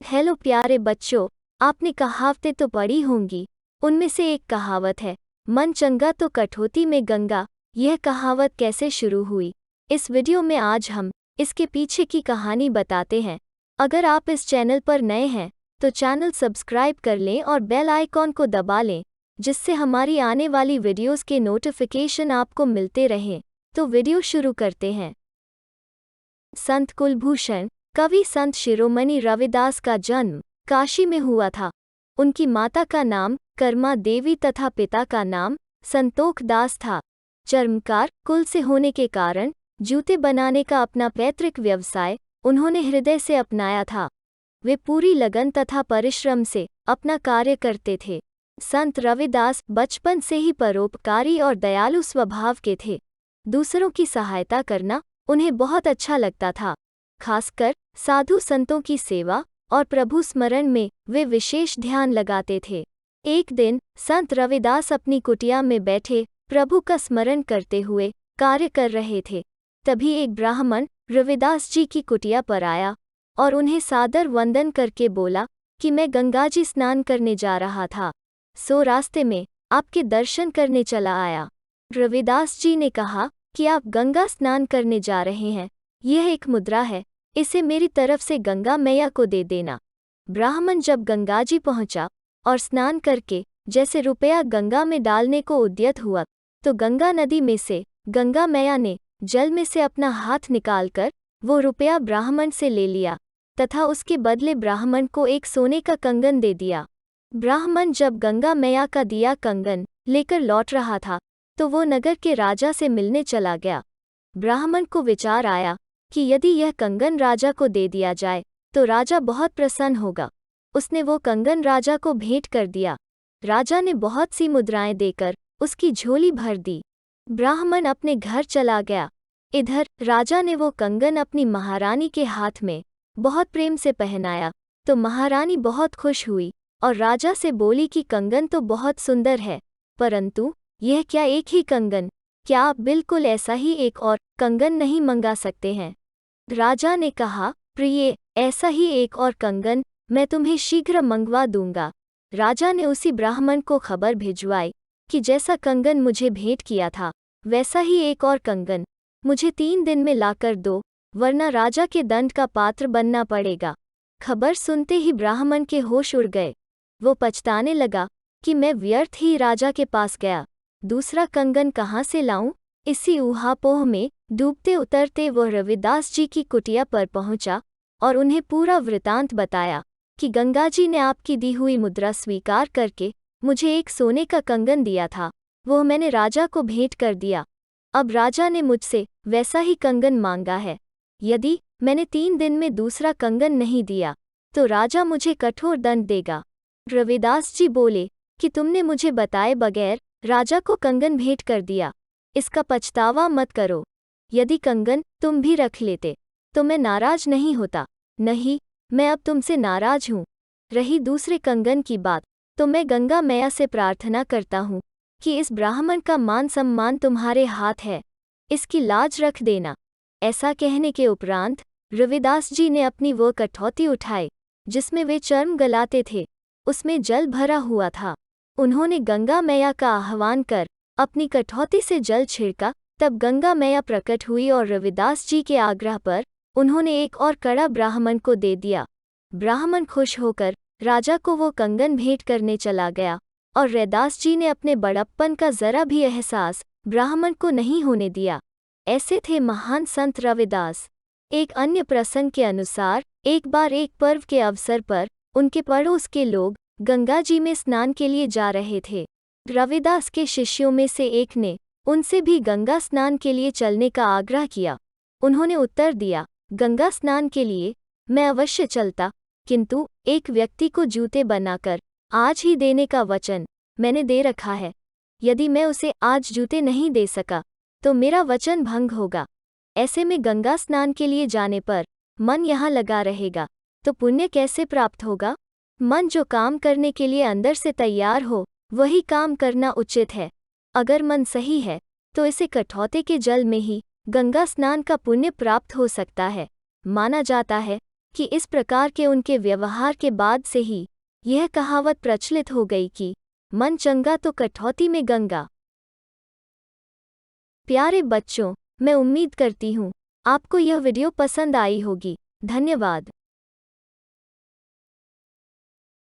Hello प्यारे बच्चों, आपने कहावतें तो पढ़ी होंगी। उनमें से एक कहावत है, मन चंगा तो कठौती में गंगा। यह कहावत कैसे शुरू हुई, इस वीडियो में आज हम इसके पीछे की कहानी बताते हैं। अगर आप इस चैनल पर नए हैं तो चैनल सब्सक्राइब कर लें और बेल आइकॉन को दबा लें, जिससे हमारी आने वाली वीडियोस के नोटिफिकेशन आपको मिलते रहें। तो वीडियो शुरू करते हैं। संत कुलभूषण कवि संत शिरोमणि रविदास का जन्म काशी में हुआ था। उनकी माता का नाम कर्मा देवी तथा पिता का नाम संतोख दास था। चर्मकार कुल से होने के कारण जूते बनाने का अपना पैतृक व्यवसाय उन्होंने हृदय से अपनाया था। वे पूरी लगन तथा परिश्रम से अपना कार्य करते थे। संत रविदास बचपन से ही परोपकारी और दयालु स्वभाव के थे। दूसरों की सहायता करना उन्हें बहुत अच्छा लगता था। खासकर साधु संतों की सेवा और प्रभु स्मरण में वे विशेष ध्यान लगाते थे। एक दिन संत रविदास अपनी कुटिया में बैठे प्रभु का स्मरण करते हुए कार्य कर रहे थे। तभी एक ब्राह्मण रविदास जी की कुटिया पर आया और उन्हें सादर वंदन करके बोला कि मैं गंगाजी स्नान करने जा रहा था, सो रास्ते में आपके दर्शन करने चला आया। रविदास जी ने कहा कि आप गंगा स्नान करने जा रहे हैं, यह एक मुद्रा है, इसे मेरी तरफ से गंगा मैया को दे देना। ब्राह्मण जब गंगाजी पहुंचा और स्नान करके जैसे रुपया गंगा में डालने को उद्यत हुआ, तो गंगा नदी में से गंगा मैया ने जल में से अपना हाथ निकालकर वो रुपया ब्राह्मण से ले लिया तथा उसके बदले ब्राह्मण को एक सोने का कंगन दे दिया। ब्राह्मण जब गंगा मैया का दिया कंगन लेकर लौट रहा था तो वो नगर के राजा से मिलने चला गया। ब्राह्मण को विचार आया कि यदि यह कंगन राजा को दे दिया जाए तो राजा बहुत प्रसन्न होगा। उसने वो कंगन राजा को भेंट कर दिया। राजा ने बहुत सी मुद्राएं देकर उसकी झोली भर दी। ब्राह्मण अपने घर चला गया। इधर राजा ने वो कंगन अपनी महारानी के हाथ में बहुत प्रेम से पहनाया तो महारानी बहुत खुश हुई और राजा से बोली कि कंगन तो बहुत सुंदर है, परंतु यह क्या एक ही कंगन, क्या आप बिल्कुल ऐसा ही एक और कंगन नहीं मंगा सकते हैं? राजा ने कहा, प्रिय, ऐसा ही एक और कंगन मैं तुम्हें शीघ्र मंगवा दूंगा। राजा ने उसी ब्राह्मण को खबर भिजवाई कि जैसा कंगन मुझे भेंट किया था वैसा ही एक और कंगन मुझे 3 दिन में लाकर दो, वरना राजा के दंड का पात्र बनना पड़ेगा। खबर सुनते ही ब्राह्मण के होश उड़ गए। वो पछताने लगा कि मैं व्यर्थ ही राजा के पास गया, दूसरा कंगन कहाँ से लाऊं? इसी ऊहापोह में डूबते उतरते वो रविदास जी की कुटिया पर पहुंचा और उन्हें पूरा वृतांत बताया कि गंगाजी ने आपकी दी हुई मुद्रा स्वीकार करके मुझे एक सोने का कंगन दिया था, वो मैंने राजा को भेंट कर दिया। अब राजा ने मुझसे वैसा ही कंगन मांगा है। यदि मैंने 3 दिन में दूसरा कंगन नहीं दिया तो राजा मुझे कठोर दंड देगा। रविदास जी बोले कि तुमने मुझे बताए बगैर राजा को कंगन भेंट कर दिया, इसका पछतावा मत करो। यदि कंगन तुम भी रख लेते तो मैं नाराज नहीं होता। नहीं, मैं अब तुमसे नाराज हूँ। रही दूसरे कंगन की बात, तो मैं गंगा मैया से प्रार्थना करता हूँ कि इस ब्राह्मण का मान सम्मान तुम्हारे हाथ है, इसकी लाज रख देना। ऐसा कहने के उपरांत रविदास जी ने अपनी वो कठौती उठाई जिसमें वे चर्म गलाते थे, उसमें जल भरा हुआ था। उन्होंने गंगा मैया का आह्वान कर अपनी कठौती से जल छिड़का, तब गंगा मैया प्रकट हुई और रविदास जी के आग्रह पर उन्होंने एक और कड़ा ब्राह्मण को दे दिया। ब्राह्मण खुश होकर राजा को वो कंगन भेंट करने चला गया और रैदास जी ने अपने बड़प्पन का जरा भी एहसास ब्राह्मण को नहीं होने दिया। ऐसे थे महान संत रविदास। एक अन्य प्रसंग के अनुसार एक बार एक पर्व के अवसर पर उनके पड़ोस के लोग गंगा जी में स्नान के लिए जा रहे थे। रविदास के शिष्यों में से एक ने उनसे भी गंगा स्नान के लिए चलने का आग्रह किया। उन्होंने उत्तर दिया, गंगा स्नान के लिए मैं अवश्य चलता, किंतु एक व्यक्ति को जूते बनाकर आज ही देने का वचन मैंने दे रखा है। यदि मैं उसे आज जूते नहीं दे सका तो मेरा वचन भंग होगा। ऐसे में गंगा स्नान के लिए जाने पर मन यहाँ लगा रहेगा तो पुण्य कैसे प्राप्त होगा? मन जो काम करने के लिए अंदर से तैयार हो वही काम करना उचित है। अगर मन सही है तो इसे कठौते के जल में ही गंगा स्नान का पुण्य प्राप्त हो सकता है। माना जाता है कि इस प्रकार के उनके व्यवहार के बाद से ही यह कहावत प्रचलित हो गई कि मन चंगा तो कटौती में गंगा। प्यारे बच्चों, मैं उम्मीद करती हूँ आपको यह वीडियो पसंद आई होगी। धन्यवाद।